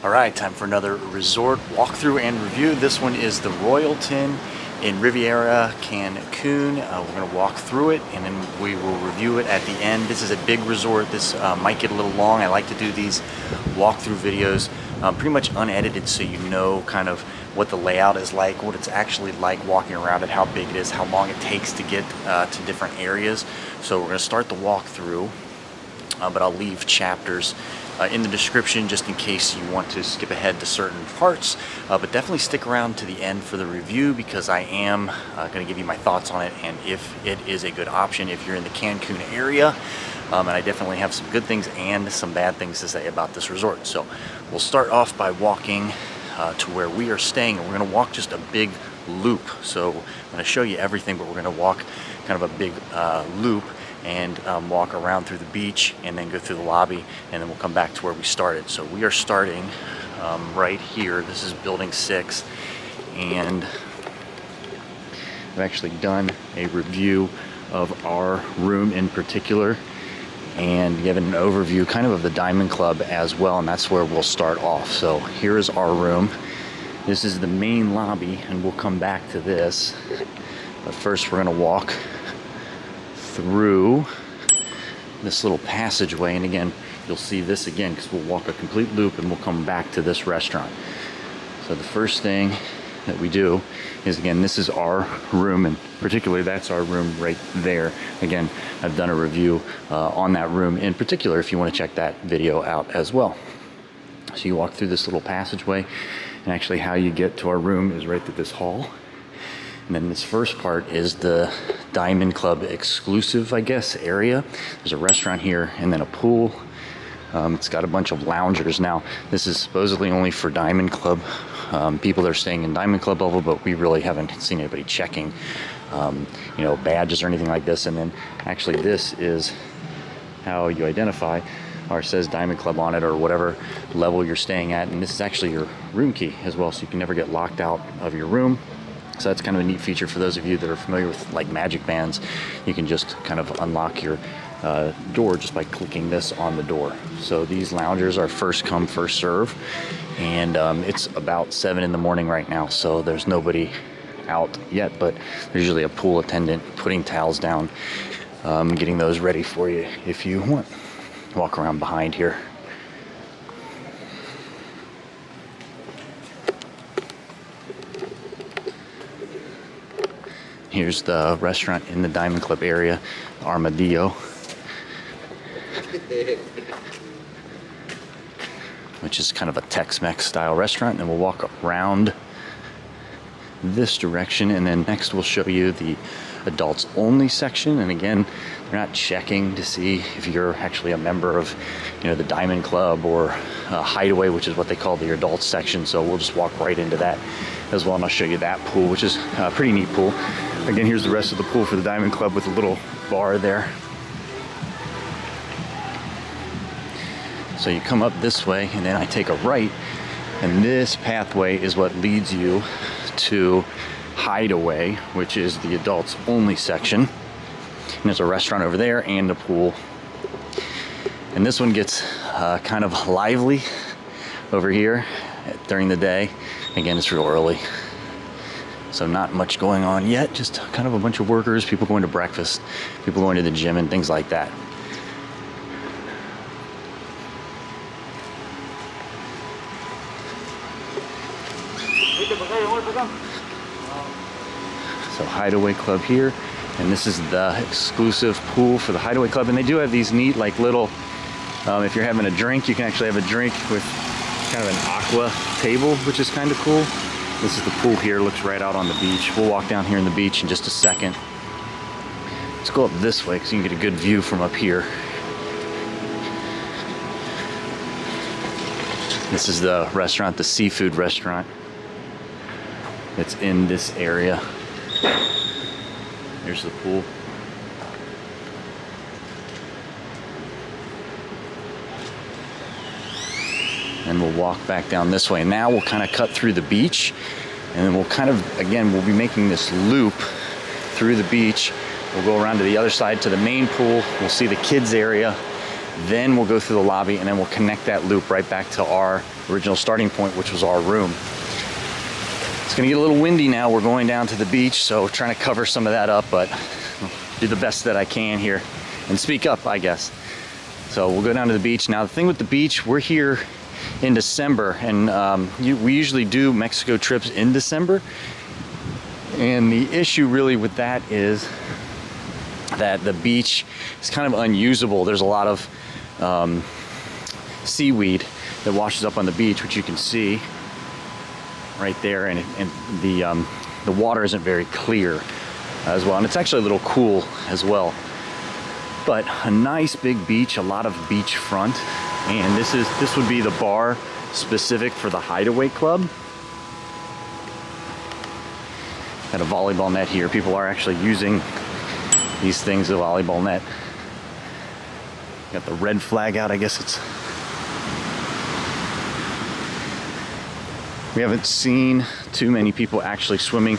All right, time for another resort walkthrough and review. This one is the Royalton in Riviera Cancun. We're going to walk through it and then we will review it at the end. This is a big resort. This might get a little long. I like to do these walkthrough videos pretty much unedited, so you know kind of what the layout is like, what it's actually like walking around it, how big it is, how long it takes to get to different areas. So we're going to start the walkthrough, but I'll leave chapters in the description just in case you want to skip ahead to certain parts, but definitely stick around to the end for the review, because I am going to give you my thoughts on it and if it is a good option if you're in the Cancun area. And I definitely have some good things and some bad things to say about this resort. So we'll start off by walking to where we are staying, and we're going to walk just a big loop. So I'm going to show you everything, but we're going to walk kind of a big loop and walk around through the beach and then go through the lobby, and then we'll come back to where we started. So we are starting right here. This is building 6, and I've actually done a review of our room in particular and given an overview kind of the Diamond Club as well, and that's where we'll start off. So here is our room. This is the main lobby, and we'll come back to this, but first we're going to walk through this little passageway, and again you'll see this again because we'll walk a complete loop and we'll come back to this restaurant. So the first thing that we do is, again, this is our room, and particularly that's our room right there. Again, I've done a review on that room in particular if you want to check that video out as well. So you walk through this little passageway, and actually how you get to our room is right through this hall. And then this first part is the Diamond Club exclusive, I guess, area. There's a restaurant here and then a pool. It's got a bunch of loungers. Now, this is supposedly only for Diamond Club people that are staying in Diamond Club level, but we really haven't seen anybody checking, badges or anything like this. And then actually this is how you identify, or it says Diamond Club on it, or whatever level you're staying at. And this is actually your room key as well, so you can never get locked out of your room. So that's kind of a neat feature for those of you that are familiar with like magic bands. You can just kind of unlock your door just by clicking this on the door. So these loungers are first come, first serve, and it's about 7 in the morning right now, so there's nobody out yet, but there's usually a pool attendant putting towels down, getting those ready for you if you want. Walk around behind here. Here's the restaurant in the Diamond Club area, Armadillo, which is kind of a Tex-Mex style restaurant. And we'll walk around this direction, and then next we'll show you the adults only section. And again, they're not checking to see if you're actually a member of, the Diamond Club or Hideaway, which is what they call the adults section. So we'll just walk right into that as well, and I'll show you that pool, which is a pretty neat pool. Again, here's the rest of the pool for the Diamond Club with a little bar there. So you come up this way, and then I take a right, and this pathway is what leads you to Hideaway, which is the adults only section. And there's a restaurant over there and a pool. And this one gets kind of lively over here during the day. Again, it's real early, so not much going on yet, just kind of a bunch of workers, people going to breakfast, people going to the gym and things like that. So Hideaway Club here, and this is the exclusive pool for the Hideaway Club, and they do have these neat like little, if you're having a drink, you can actually have a drink with kind of an aqua table, which is kind of cool. This is the pool here, looks right out on the beach. We'll walk down here in the beach in just a second. Let's go up this way because you can get a good view from up here. This is the restaurant, the seafood restaurant. It's in this area. Here's the pool. And we'll walk back down this way. Now we'll kind of cut through the beach, and then we'll kind of, again, we'll be making this loop through the beach. We'll go around to the other side to the main pool. We'll see the kids area, Then we'll go through the lobby, and then we'll connect that loop right back to our original starting point, which was our room. It's gonna get a little windy now. We're going down to the beach, so trying to cover some of that up, but I'll do the best that I can here and speak up, I guess. So we'll go down to the beach. Now, the thing with the beach, we're here in December, and we usually do Mexico trips in December. And the issue really with that is that the beach is kind of unusable. There's a lot of seaweed that washes up on the beach, which you can see right there, and the water isn't very clear as well, and it's actually a little cool as well. But a nice big beach, a lot of beachfront, and this would be the bar specific for the Hideaway Club. Got a volleyball net here. People are actually using these things, a volleyball net. Got the red flag out, I guess it's. We haven't seen too many people actually swimming.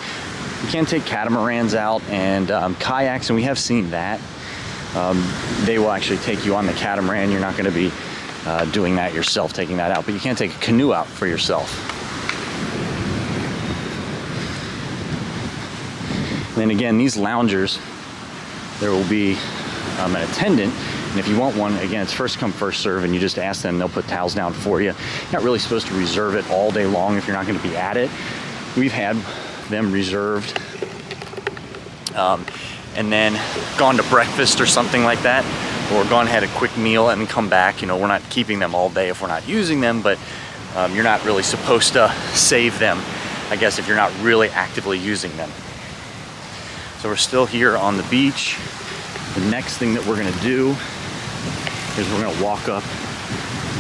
You can take catamarans out and kayaks, and we have seen that. They will actually take you on the catamaran. You're not going to be doing that yourself, taking that out, but you can take a canoe out for yourself. And then again, these loungers, there will be an attendant, and if you want one, again, it's first come, first serve, and you just ask them, they'll put towels down for you. You're not really supposed to reserve it all day long if you're not going to be at it. We've had them reserved and then gone to breakfast or something like that, or gone had a quick meal and come back. You know, we're not keeping them all day if we're not using them, but you're not really supposed to save them, I guess, if you're not really actively using them. So we're still here on the beach. The next thing that we're gonna do is we're gonna walk up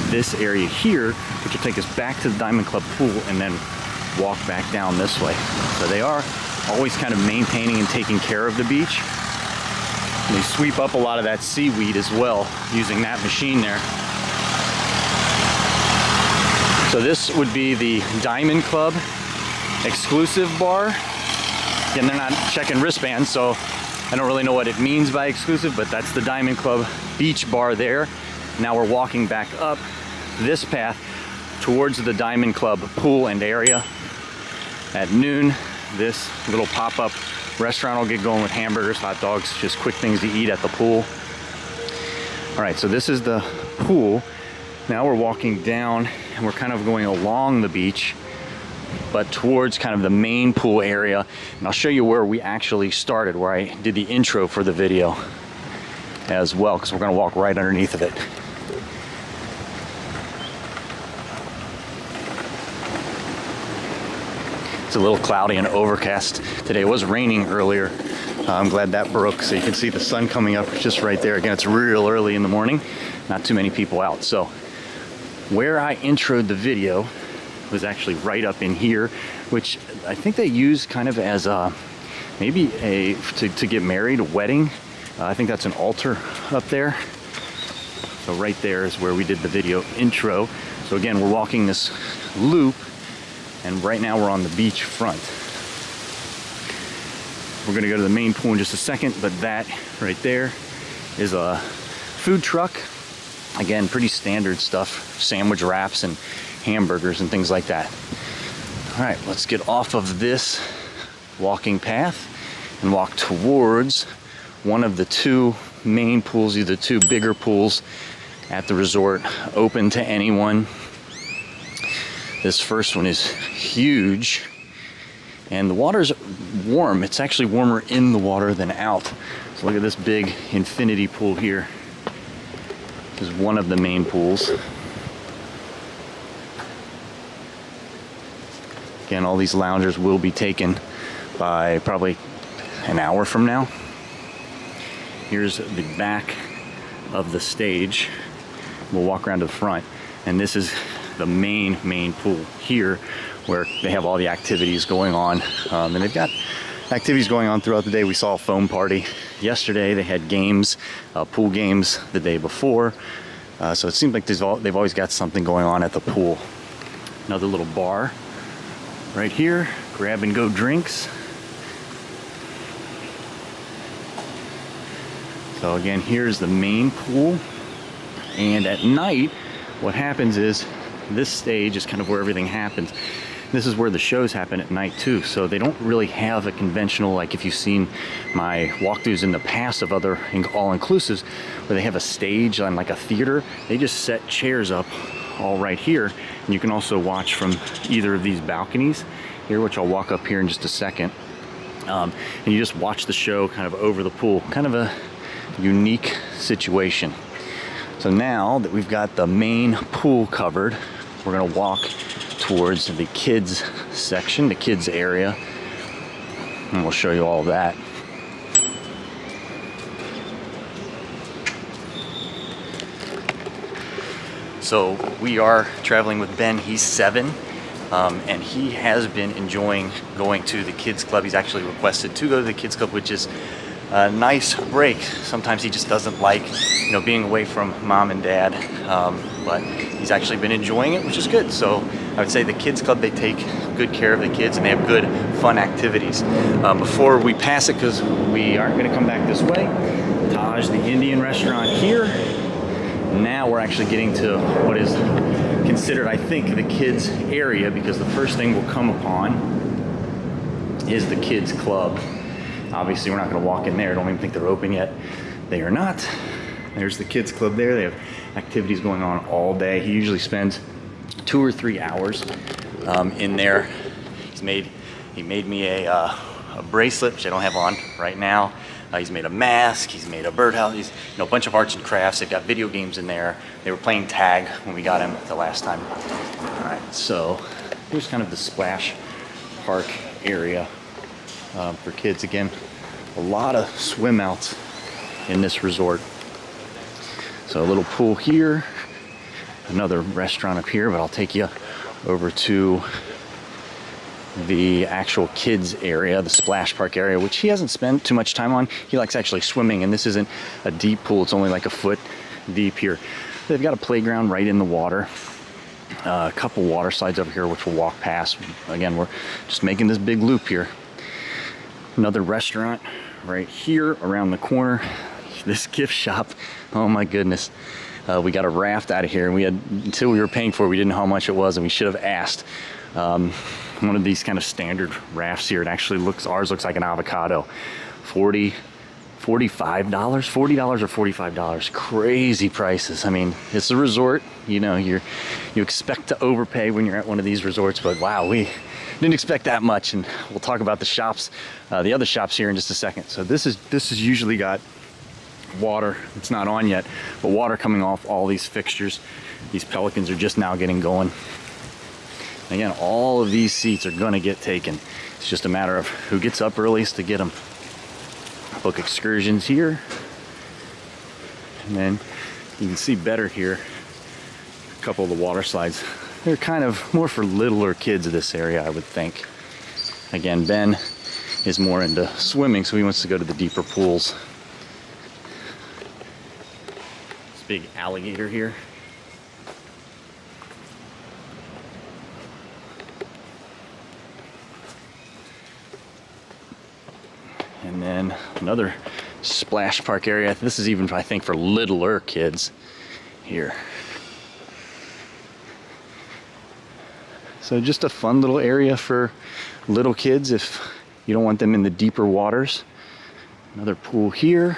this area here, which will take us back to the Diamond Club pool, and then walk back down this way. So they are always kind of maintaining and taking care of the beach. And they sweep up a lot of that seaweed as well, using that machine there. So this would be the Diamond Club exclusive bar. Again, they're not checking wristbands, so I don't really know what it means by exclusive, but that's the Diamond Club beach bar there. Now we're walking back up this path towards the Diamond Club pool and area. At noon, this little pop-up restaurant will get going with hamburgers, hot dogs, just quick things to eat at the pool. All right, so this is the pool. Now we're walking down, and we're kind of going along the beach, but towards kind of the main pool area. And I'll show you where we actually started, where I did the intro for the video as well, because we're gonna walk right underneath of it. It's a little cloudy and overcast today. It was raining earlier. I'm glad that broke, so you can see the sun coming up just right there. Again, it's real early in the morning, not too many people out. So where I introed the video was actually right up in here, which I think they use kind of as a, maybe to get married, a wedding. I think that's an altar up there. So right there is where we did the video intro. So again, we're walking this loop, and right now we're on the beach front. We're gonna go to the main pool in just a second, but that right there is a food truck. Again, pretty standard stuff, sandwich wraps and hamburgers and things like that. All right, let's get off of this walking path and walk towards one of the two main pools, either two bigger pools at the resort, open to anyone. This first one is huge, and the water's warm. It's actually warmer in the water than out. So look at this big infinity pool here. This is one of the main pools. Again, all these loungers will be taken by probably an hour from now. Here's the back of the stage. We'll walk around to the front, and this is the main pool here, where they have all the activities going on. And they've got activities going on throughout the day. We saw a foam party yesterday. They had games, pool games the day before. So it seems like they've always got something going on at the pool. Another little bar right here, grab and go drinks. So again, here's the main pool. And at night, what happens is this stage is kind of where everything happens. This is where the shows happen at night too. So they don't really have a conventional, like if you've seen my walkthroughs in the past of other all-inclusives, where they have a stage on like a theater. They just set chairs up all right here. And you can also watch from either of these balconies here, which I'll walk up here in just a second. And you just watch the show kind of over the pool. Kind of a unique situation. So now that we've got the main pool covered, we're gonna walk towards the kids section, the kids area, and we'll show you all of that. So we are traveling with Ben. He's 7, and he has been enjoying going to the kids club. He's actually requested to go to the kids club, which is a nice break. Sometimes he just doesn't like, being away from mom and dad, but he's actually been enjoying it, which is good. So I would say the kids club, they take good care of the kids and they have good fun activities. Before we pass it, because we aren't going to come back this way, Taj, the Indian restaurant here. Now we're actually getting to what is considered, I think, the kids area, because the first thing we'll come upon is the kids club. Obviously, we're not going to walk in there. I don't even think they're open yet. They are not. There's the kids club there. They have activities going on all day. He usually spends 2 or 3 hours in there. He made me a bracelet, which I don't have on right now. He's made a mask. He's made a birdhouse. He's a bunch of arts and crafts. They've got video games in there. They were playing tag when we got him the last time. All right, so here's kind of the splash park area. For kids. Again, a lot of swim outs in this resort. So a little pool here, another restaurant up here, but I'll take you over to the actual kids area, the splash park area, which he hasn't spent too much time on. He likes actually swimming, and this isn't a deep pool. It's only like a foot deep here. They've got a playground right in the water. A couple water slides over here, which we'll walk past. Again, we're just making this big loop here. Another restaurant right here around the corner. This gift shop, oh my goodness. We got a raft out of here, and until we were paying for it, we didn't know how much it was, and we should have asked. One of these kind of standard rafts here. Ours looks like an avocado. $45, $40 or $45. Crazy prices. I mean, it's a resort. You expect to overpay when you're at one of these resorts, but wow, we didn't expect that much. And we'll talk about the shops, the other shops here in just a second. So this is usually got water. It's not on yet, but water coming off all these fixtures. These pelicans are just now getting going. Again, all of these seats are gonna get taken. It's just a matter of who gets up earliest to get them. Book excursions here. And then you can see better here, a couple of the water slides. They're kind of more for littler kids of this area, I would think. Again, Ben is more into swimming, so he wants to go to the deeper pools. This big alligator here. And then another splash park area. This is even, I think, for littler kids here. So just a fun little area for little kids if you don't want them in the deeper waters. Another pool here.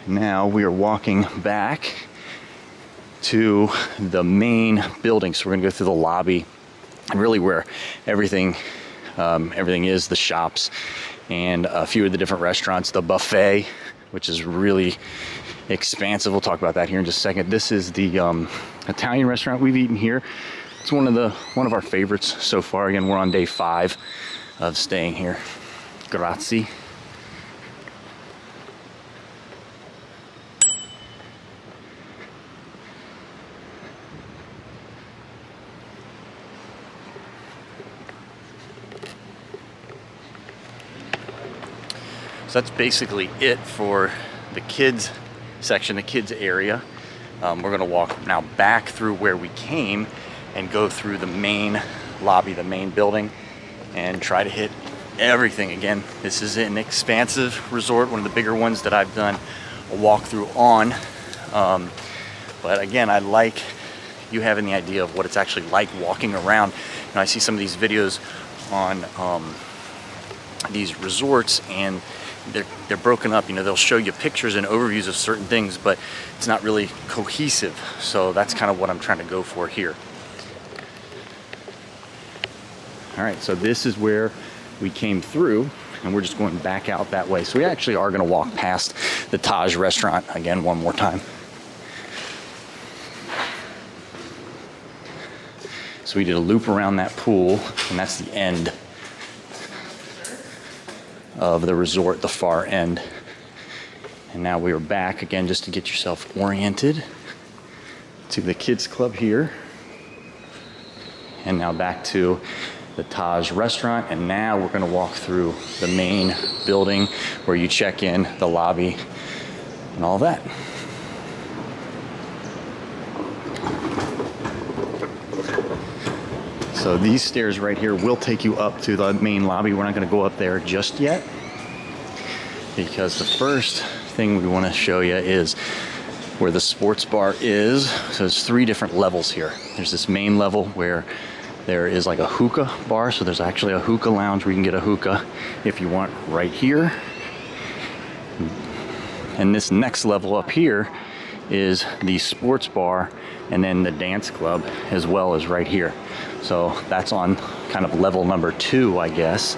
Now we are walking back to the main building. So we're gonna go through the lobby and really where everything is, the shops and a few of the different restaurants, the buffet, which is really expansive. We'll talk about that here in just a second. This is the Italian restaurant we've eaten here. It's one of our favorites so far. Again, we're on day 5 of staying here. Grazie. So that's basically it for the kids section, the kids area. We're gonna walk now back through where we came and go through the main lobby, the main building, and try to hit everything. Again, this is an expansive resort, one of the bigger ones that I've done a walkthrough on. But again, I like you having the idea of what it's actually like walking around. You know, I see some of these videos on these resorts, and they're broken up. You know, they'll show you pictures and overviews of certain things, but it's not really cohesive. So that's kind of what I'm trying to go for here. All right, so this is where we came through, and we're just going back out that way. So we actually are going to walk past the Taj restaurant again one more time. So we did a loop around that pool, and that's the end of the resort, the far end. And now we are back again just to get yourself oriented to the kids club here. And now back to the Taj restaurant, and now we're going to walk through the main building where you check in, the lobby, and all that. So these stairs right here will take you up to the main lobby. We're not going to go up there just yet, because the first thing we want to show you is where the sports bar is. So there's 3 different levels here. There's this main level where there is like a hookah bar. So there's actually a hookah lounge where you can get a hookah if you want, right here. And this next level up here is the sports bar, and then the dance club as well as right here. So that's on kind of level number 2, I guess.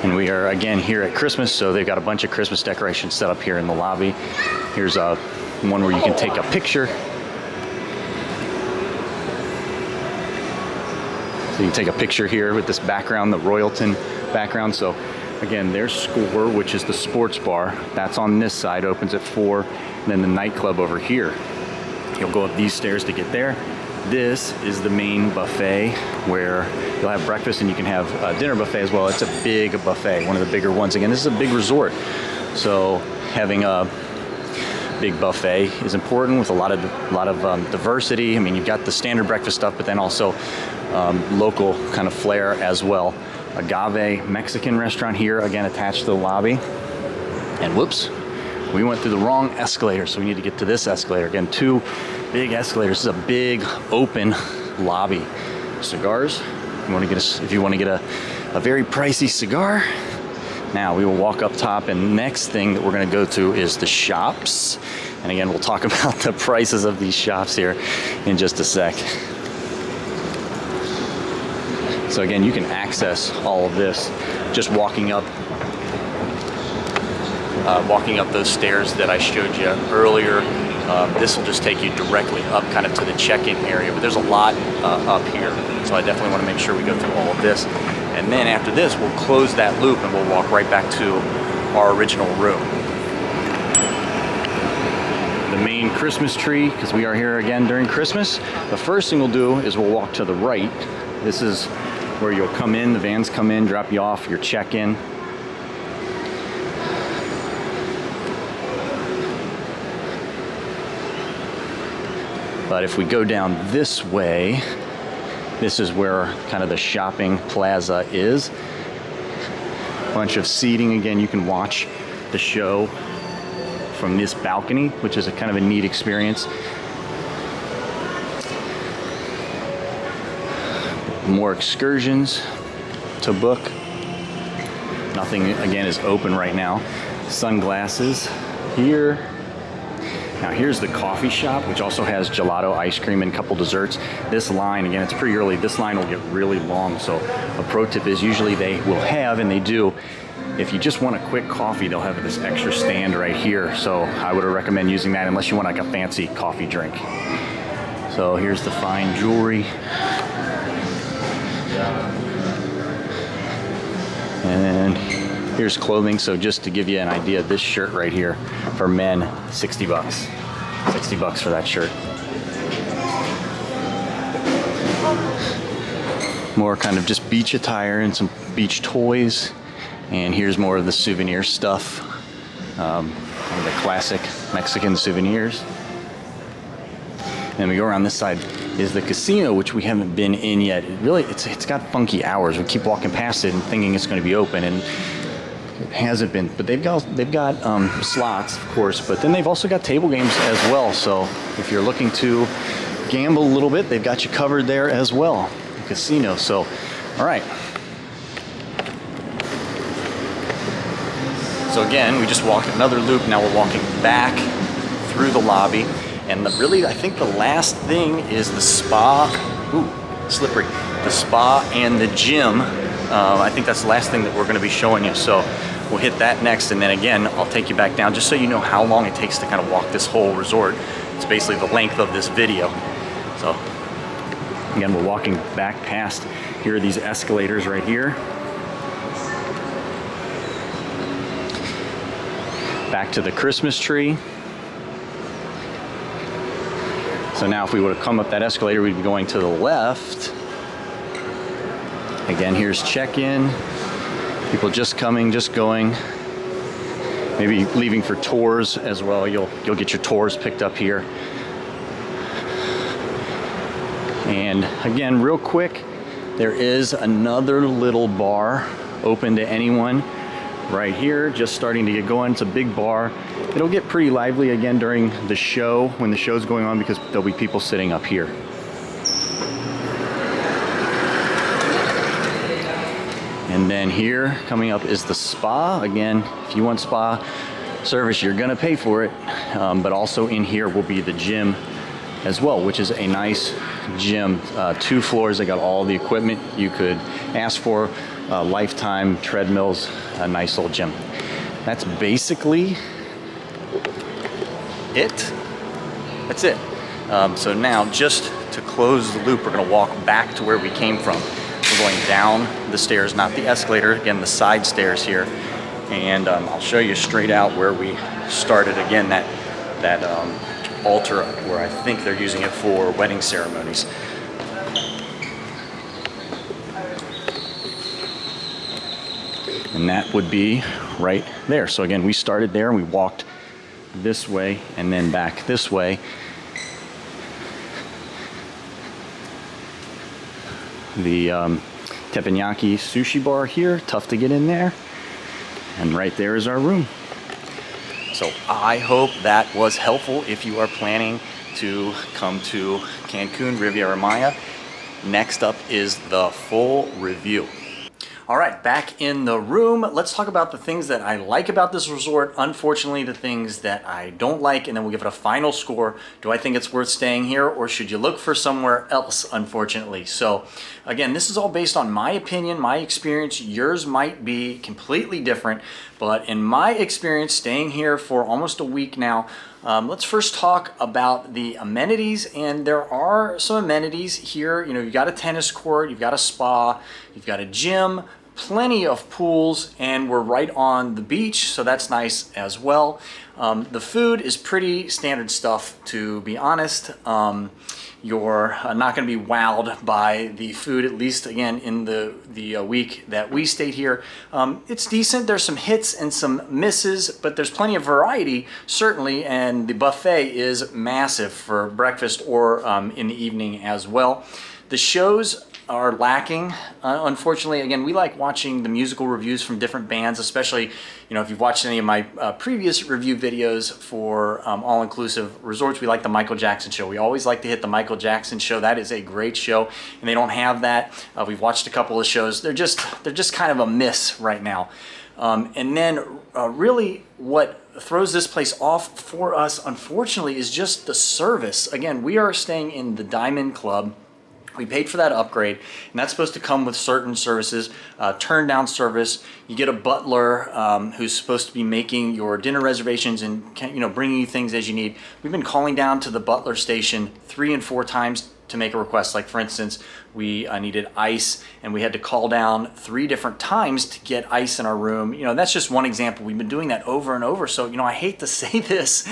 And we are again here at Christmas, so they've got a bunch of Christmas decorations set up here in the lobby. Here's one where you can take a picture. So you can take a picture here with this background, the Royalton background. So again, there's Score, which is the sports bar. That's on this side, opens at 4. And then the nightclub over here. You'll go up these stairs to get there. This is the main buffet where you'll have breakfast, and you can have a dinner buffet as well. It's a big buffet, one of the bigger ones. Again, this is a big resort, so having a big buffet is important with a lot of diversity. I mean, you've got the standard breakfast stuff, but then also local kind of flair as well. Agave Mexican restaurant here, again attached to the lobby. And whoops, we went through the wrong escalator, so we need to get to this escalator. Again, 2 big escalators. This is a big open lobby. Cigars, if you want to get a very pricey cigar. Now we will walk up top, and next thing that we're going to go to is the shops. And again, we'll talk about the prices of these shops here in just a sec. So again, you can access all of this just walking up those stairs that I showed you earlier. This will just take you directly up kind of to the check-in area, but there's a lot up here. So I definitely want to make sure we go through all of this. And then after this, we'll close that loop and we'll walk right back to our original room. The main Christmas tree, because we are here again during Christmas. The first thing we'll do is we'll walk to the right. This is where you'll come in, the vans come in, drop you off, your check-in. But if we go down this way, this is where kind of the shopping plaza is. Bunch of seating. Again, you can watch the show from this balcony, which is a kind of a neat experience. More excursions to book. Nothing, again, is open right now. Sunglasses here. Now here's the coffee shop, which also has gelato, ice cream, and a couple desserts. This line, again, it's pretty early. This line will get really long. So a pro tip is usually they will have, and they do, if you just want a quick coffee, they'll have this extra stand right here. So I would recommend using that unless you want like a fancy coffee drink. So here's the fine jewelry. And here's clothing. So just to give you an idea, this shirt right here for men, 60 bucks. 60 bucks for that shirt. More kind of just beach attire and some beach toys. And here's more of the souvenir stuff. Some of the classic Mexican souvenirs. And we go around this side is the casino, which we haven't been in yet. It's got funky hours. We keep walking past it and thinking it's going to be open, and It hasn't been, but they've got slots, of course, but then they've also got table games as well. So if you're looking to gamble a little bit, they've got you covered there as well. The casino. So, all right. So again, we just walked another loop. Now we're walking back through the lobby, and really, I think the last thing is the spa. Ooh, slippery. The spa and the gym. I think that's the last thing that we're going to be showing you. So we'll hit that next, and then again, I'll take you back down just so you know how long it takes to kind of walk this whole resort. It's basically the length of this video. So again, we're walking back past. Here are these escalators right here. Back to the Christmas tree. So now if we would have come up that escalator, we'd be going to the left. Again, here's check-in. People just coming, just going. Maybe leaving for tours as well. You'll get your tours picked up here. And again, real quick, there is another little bar open to anyone right here, just starting to get going. It's a big bar. It'll get pretty lively again during the show, when the show's going on, because there'll be people sitting up here. And then here, coming up, is the spa. Again, if you want spa service, you're gonna pay for it. But also in here will be the gym as well, which is a nice gym. 2 floors, they got all the equipment you could ask for. Lifetime treadmills, a nice little gym. That's basically it. That's it. So now, just to close the loop, we're gonna walk back to where we came from. We're going down the stairs, not the escalator, again, the side stairs here. And I'll show you straight out where we started. Again, that altar where I think they're using it for wedding ceremonies. And that would be right there. So again, we started there and we walked this way and then back this way. The teppanyaki sushi bar here, tough to get in there. And right there is our room. So I hope that was helpful if you are planning to come to Cancun Riviera Maya. Next up is the full review. All right, back in the room. Let's talk about the things that I like about this resort. Unfortunately, the things that I don't like, and then we'll give it a final score. Do I think it's worth staying here, or should you look for somewhere else, unfortunately? So again, this is all based on my opinion, my experience. Yours might be completely different, but in my experience, staying here for almost a week now, let's first talk about the amenities, and there are some amenities here. You know, you've got a tennis court, you've got a spa, you've got a gym, plenty of pools, and we're right on the beach, so that's nice as well. The food is pretty standard stuff, to be honest. You're not going to be wowed by the food, at least again in the week that we stayed here. It's decent. There's some hits and some misses, but there's plenty of variety, certainly, and the buffet is massive for breakfast or in the evening as well. The shows are lacking. Unfortunately, again, we like watching the musical reviews from different bands, especially, you know, if you've watched any of my previous review videos for all-inclusive resorts. We like the Michael Jackson show. We always like to hit the Michael Jackson show. That is a great show, and they don't have that. We've watched a couple of shows. They're just kind of a miss right now. And then really what throws this place off for us, unfortunately, is just the service. Again, we are staying in the Diamond Club. We paid for that upgrade, and that's supposed to come with certain services. Turn down service. You get a butler who's supposed to be making your dinner reservations and, you know, bringing you things as you need. We've been calling down to the butler station 3 and 4 times to make a request. Like, for instance, we needed ice, and we had to call down 3 different times to get ice in our room. You know, that's just one example. We've been doing that over and over. So, you know, I hate to say this.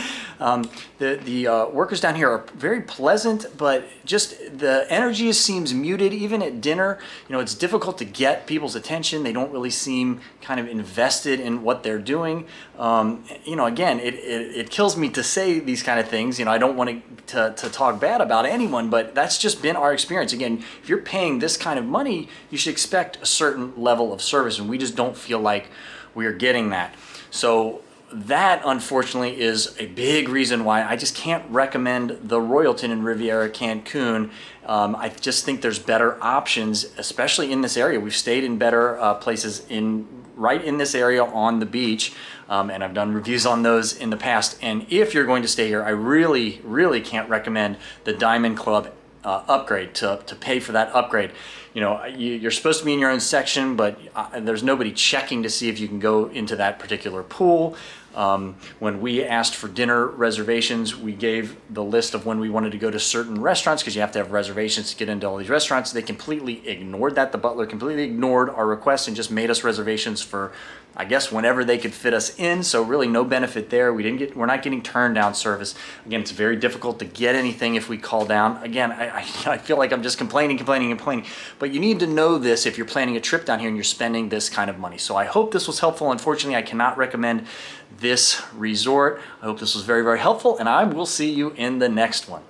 The workers down here are very pleasant, but just the energy seems muted. Even at dinner, you know, it's difficult to get people's attention. They don't really seem kind of invested in what they're doing. You know, again, it kills me to say these kind of things. You know, I don't want to talk bad about anyone, but that's just been our experience. Again, if you're paying this kind of money, you should expect a certain level of service, and we just don't feel like we are getting that. So that unfortunately is a big reason why I just can't recommend the Royalton in Riviera Cancun. I just think there's better options, especially in this area. We've stayed in better places right in this area on the beach, and I've done reviews on those in the past. And if you're going to stay here, I really can't recommend the Diamond Club upgrade, to pay for that upgrade. You know, you're supposed to be in your own section, but there's nobody checking to see if you can go into that particular pool. When we asked for dinner reservations, we gave the list of when we wanted to go to certain restaurants, because you have to have reservations to get into all these restaurants. They completely ignored that. The butler completely ignored our request and just made us reservations for, I guess, whenever they could fit us in. So really no benefit there. We're not getting turn down service. Again, it's very difficult to get anything if we call down. Again, I feel like I'm just complaining. But you need to know this if you're planning a trip down here and you're spending this kind of money. So I hope this was helpful. Unfortunately, I cannot recommend this resort. I hope this was very helpful, and I will see you in the next one.